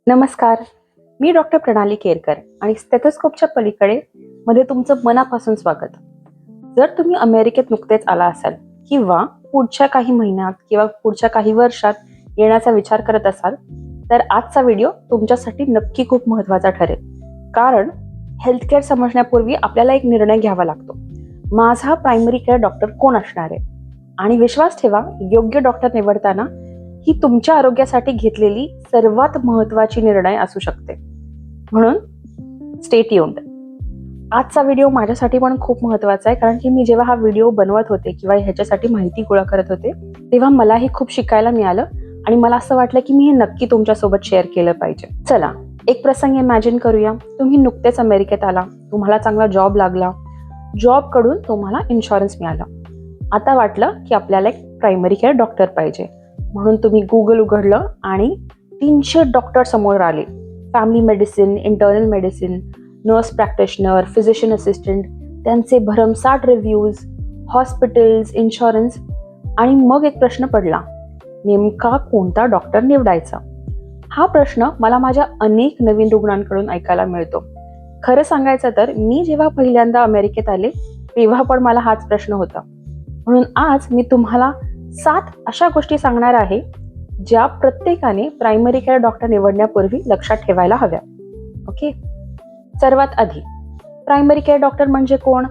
नमस्कार, मी डॉक्टर प्रणाली केरकर आणि स्टेथोस्कोपच्या पलीकडे मध्ये तुमचं मनापासून स्वागत. जर तुम्ही अमेरिकेत नुकतेच आला असाल किंवा पुढच्या काही महिन्यात किंवा पुढच्या काही वर्षात येण्याचा विचार करत असाल तर आजचा व्हिडिओ तुमच्यासाठी नक्की खूप महत्त्वाचा ठरेल. कारण हेल्थकेअर समजण्यापूर्वी आपल्याला एक निर्णय घ्यावा लागतो. माझा प्रायमरी केअर डॉक्टर कोण असणार आहे? आणि विश्वास ठेवा, योग्य डॉक्टर निवडताना ही तुमच्या आरोग्यासाठी घेतलेली सर्वात महत्त्वाची निर्णय असू शकते. म्हणून स्टे ट्यून्ड. आजचा व्हिडिओ माझ्यासाठी पण खूप महत्त्वाचा आहे, कारण की मी जेव्हा हा व्हिडिओ बनवत होते किंवा ह्याच्यासाठी माहिती गोळा करत होते तेव्हा मलाही खूप शिकायला मिळालं आणि मला असं वाटलं की मी हे नक्की तुमच्यासोबत शेअर केलं पाहिजे. चला, एक प्रसंग इमॅजिन करूया. तुम्ही नुकतेच अमेरिकेत आला, तुम्हाला चांगला जॉब लागला, जॉबकडून तुम्हाला इन्शुरन्स मिळाला. आता वाटलं की आपल्याला एक प्रायमरी केअर डॉक्टर पाहिजे. म्हणून तुम्ही गुगल उघडलं आणि 300 डॉक्टर समोर आले. Family medicine, internal medicine, nurse practitioner, physician assistant, त्यांचे भरमसाठ रिव्ह्यूज, हॉस्पिटल्स, इन्शुरन्स. आणि मग एक प्रश्न पडला, नेमका कोणता डॉक्टर निवडायचा? हा प्रश्न मला माझ्या अनेक नवीन रुग्णांकडून ऐकायला मिळतो. खरं सांगायचं तर मी जेव्हा पहिल्यांदा अमेरिकेत आले तेव्हा पण मला हाच प्रश्न होता. म्हणून आज मी तुम्हाला 7 अशा गोष्टी सांगणार आहे ज्या प्रत्येकाने प्रायमरी केअर डॉक्टर निवडण्यापूर्वी लक्षात ठेवायला हव्या. ओके, सर्वात आधी प्रायमरी केअर डॉक्टर म्हणजे कोण?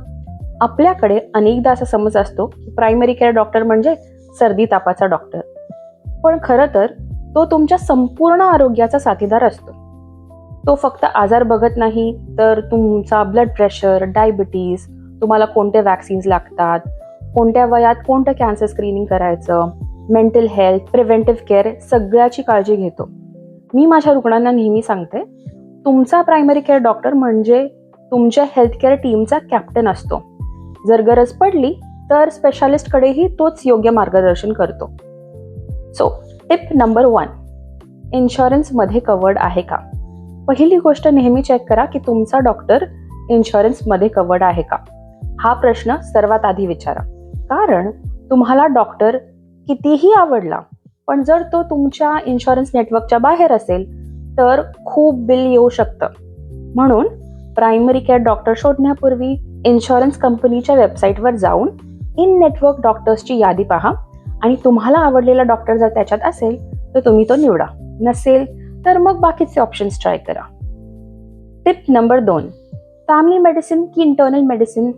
आपल्याकडे अनेकदा असा समज असतो की प्रायमरी केअर डॉक्टर म्हणजे सर्दी तापाचा डॉक्टर. पण खरं तर तो तुमच्या संपूर्ण आरोग्याचा साथीदार असतो. तो फक्त आजार बघत नाही, तर तुमचा ब्लड प्रेशर, डायबिटीज, तुम्हाला कोणते वॅक्सिन्स लागतात, कोणत्या वयात कोणतं कॅन्सर स्क्रीनिंग करायचं, मेंटल हेल्थ, प्रिव्हेंटिव्ह केअर, सगळ्याची काळजी घेतो. मी माझ्या रुग्णांना नेहमी सांगते, तुमचा प्रायमरी केअर डॉक्टर म्हणजे तुमच्या हेल्थकेअर टीमचा कॅप्टन असतो. जर गरज पडली तर स्पेशालिस्टकडेही तोच योग्य मार्गदर्शन करतो. सो टिप नंबर 1, इन्शुरन्समध्ये कव्हर्ड आहे का? पहिली गोष्ट नेहमी चेक करा की तुमचा डॉक्टर इन्शुरन्समध्ये कव्हर्ड आहे का. हा प्रश्न सर्वात आधी विचारा. कारण तुम्हाला डॉक्टर कितीही आवडला पण जर तो तुमच्या इन्शुरन्स नेटवर्कच्या बाहेर असेल तर खूप बिल येऊ शकतं. म्हणून प्रायमरी केअर डॉक्टर शोधण्यापूर्वी इन्शुरन्स कंपनीच्या वेबसाईटवर जाऊन इन नेटवर्क डॉक्टर्सची यादी पहा आणि तुम्हाला आवडलेला डॉक्टर जर त्याच्यात असेल तर तुम्ही तो निवडा. नसेल तर मग बाकीचे ऑप्शन्स ट्राय करा. टिप नंबर 2, फॅमिली मेडिसिन की इंटरनल मेडिसिन?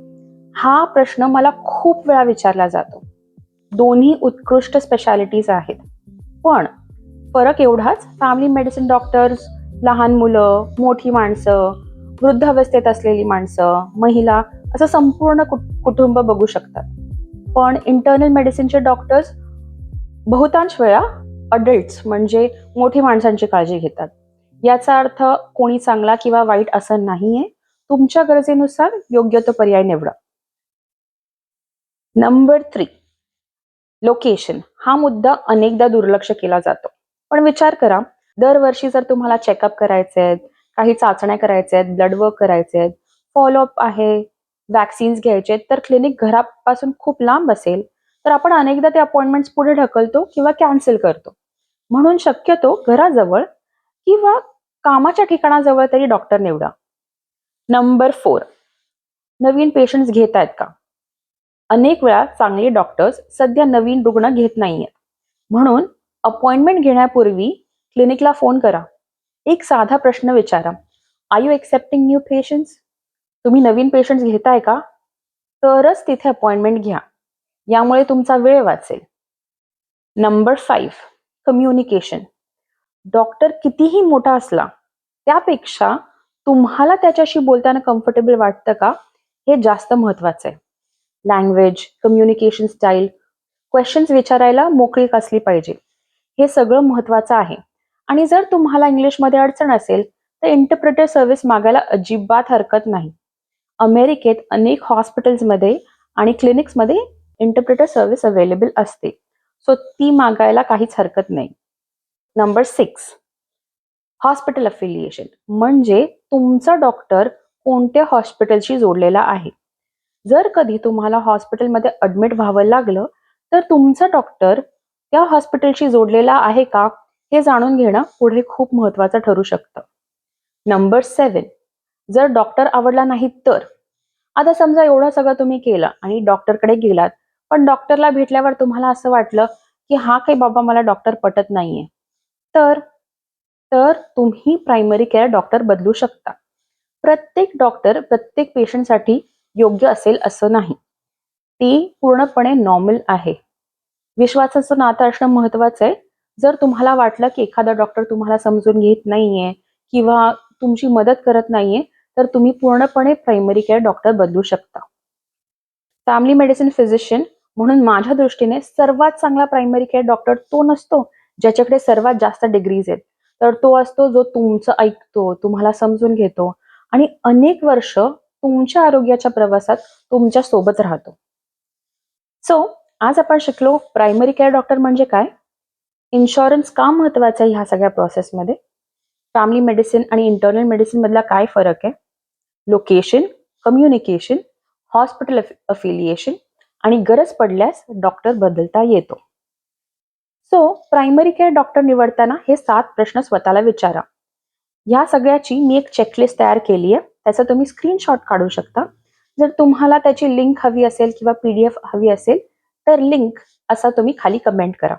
हा प्रश्न मला खूप वेळा विचारला जातो. दोन्ही उत्कृष्ट स्पेशालिटीज आहेत, पण फरक एवढाच, फॅमिली मेडिसिन डॉक्टर्स लहान मुलं, मोठी माणसं, वृद्धावस्थेत असलेली माणसं, महिला असं संपूर्ण कुटुंब बघू शकतात. पण इंटरनल मेडिसिनचे डॉक्टर्स बहुतांश वेळा अडल्ट्स म्हणजे मोठी माणसांची काळजी घेतात. याचा अर्थ कोणी चांगला किंवा वाईट असं नाहीये. तुमच्या गरजेनुसार योग्य तो पर्याय निवडा. Number 3, location. हा मुद्दा अनेकदा दुर्लक्ष केला जातो. पण विचार करा, दरवर्षी जर तुम्हाला चेकअप करायचे आहेत, काही चाचण्या करायच्या आहेत, ब्लड वर्क करायचे आहेत, फॉलोअप आहे, वॅक्सिन्स घ्यायचे आहेत, तर क्लिनिक घरापासून खूप लांब असेल तर आपण अनेकदा ते अपॉइंटमेंट्स पुढे ढकलतो किंवा कॅन्सल करतो. म्हणून शक्यतो घराजवळ किंवा कामाच्या ठिकाणाजवळ तरी डॉक्टर निवडा. नंबर 4, नवीन पेशंट्स घेत आहेत का? अनेक वेळा चांगले डॉक्टर्स सध्या नवीन रुग्ण घेत नाहीयेत. म्हणून अपॉइंटमेंट घेण्यापूर्वी क्लिनिकला फोन करा. एक साधा प्रश्न विचारा, are you accepting new patients? तुम्ही नवीन पेशंट्स घेताय का? तरच तिथे अपॉइंटमेंट घ्या. यामुळे तुमचा वेळ वाचेल. Number 5, communication. डॉक्टर कितीही मोठा असला त्यापेक्षा तुम्हाला त्याच्याशी बोलताना कम्फर्टेबल वाटतं का हे जास्त महत्वाचं आहे. लँग्वेज, कम्युनिकेशन स्टाईल, क्वेश्चन्स विचारायला मोकळी असली पाहिजे. हे सगळं महत्वाचं आहे. आणि जर तुम्हाला इंग्लिशमध्ये अडचण असेल तर इंटरप्रेटर सर्व्हिस मागायला अजिबात हरकत नाही. अमेरिकेत अनेक हॉस्पिटल्समध्ये आणि क्लिनिक्समध्ये इंटरप्रेटर सर्व्हिस अवेलेबल असते. सो ती मागायला काहीच हरकत नाही. Number 6, hospital affiliation. म्हणजे तुमचा डॉक्टर कोणत्या हॉस्पिटलशी जोडलेला आहे. जर कधी तुम्हाला हॉस्पिटलमध्ये ऍडमिट व्हावं लागलं तर तुमचा डॉक्टर त्या हॉस्पिटलशी जोडलेला आहे का हे जाणून घेणं पुढे खूप महत्त्वाचं ठरू शकतं. नंबर 7, जर डॉक्टर आवडला नाही तर? आता समजा एवढं सगळं तुम्ही केलं आणि डॉक्टरकडे गेलात, पण डॉक्टरला भेटल्यावर तुम्हाला असं वाटलं की हा काही बाबा मला डॉक्टर पटत नाहीये. तर तर तुम्ही प्रायमरी केअर डॉक्टर बदलू शकता. प्रत्येक डॉक्टर प्रत्येक पेशंटसाठी योग्य असेल असं नाही. ती पूर्णपणे नॉर्मल आहे. विश्वासाचं नातं असणं महत्वाचं आहे. जर तुम्हाला वाटलं की एखादा डॉक्टर तुम्हाला समजून घेत नाहीये किंवा तुमची मदत करत नाहीये, तर तुम्ही पूर्णपणे प्रायमरी केअर डॉक्टर बदलू शकता. फॅमिली मेडिसिन फिजिशियन म्हणून माझ्या दृष्टीने सर्वात चांगला प्रायमरी केअर डॉक्टर तो नसतो ज्याच्याकडे सर्वात जास्त डिग्रीज आहेत, तर तो असतो जो तुमचं ऐकतो, तुम्हाला समजून घेतो आणि अनेक वर्ष तुमच्या आरोग्याच्या प्रवासात तुमच्या सोबत राहतो. सो आज आपण शिकलो प्रायमरी केअर डॉक्टर म्हणजे काय, इन्शुरन्स का महत्वाचा आहे ह्या सगळ्या प्रोसेसमध्ये, फॅमिली मेडिसिन आणि इंटरनल मेडिसिन मधला काय फरक आहे, लोकेशन, कम्युनिकेशन, हॉस्पिटल अफिलिएशन आणि गरज पडल्यास डॉक्टर बदलता येतो. सो प्रायमरी केअर डॉक्टर निवडताना हे 7 प्रश्न स्वतःला विचारा. या सगळ्याची मी एक चेकलिस्ट तयार केली आहे, त्याचा तुम्ही स्क्रीनशॉट काढू शकता. जर तुम्हाला त्याची लिंक हवी असेल किंवा PDF हवी असेल तर लिंक असा तुम्ही खाली कमेंट करा.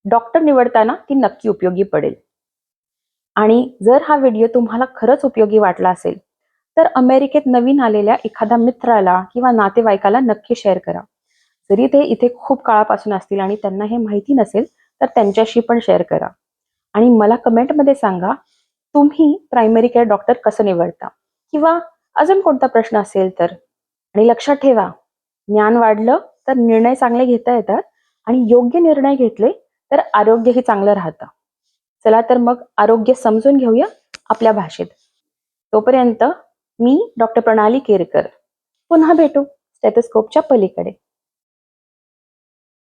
डॉक्टर निवडताना ती नक्की उपयोगी पडेल. आणि जर हा व्हिडिओ तुम्हाला खरंच उपयोगी वाटला असेल तर अमेरिकेत नवीन आलेल्या एखाद्या मित्राला किंवा नातेवाईकाला नक्की शेअर करा. जरी ते इथे खूप काळापासून असतील आणि त्यांना हे माहिती नसेल तर त्यांच्याशी पण शेअर करा. आणि मला कमेंटमध्ये सांगा तुम्ही प्रायमरी केअर डॉक्टर कसं निवडता किंवा अजून कोणता प्रश्न असेल तर. आणि लक्षात ठेवा, ज्ञान वाढलं तर निर्णय चांगले घेता येतात आणि योग्य निर्णय घेतले तर आरोग्यही चांगलं राहतं. चला तर मग आरोग्य समजून घेऊया आपल्या भाषेत. तोपर्यंत मी डॉक्टर प्रणाली केरकर. पुन्हा भेटू स्टेथोस्कोपच्या पलीकडे.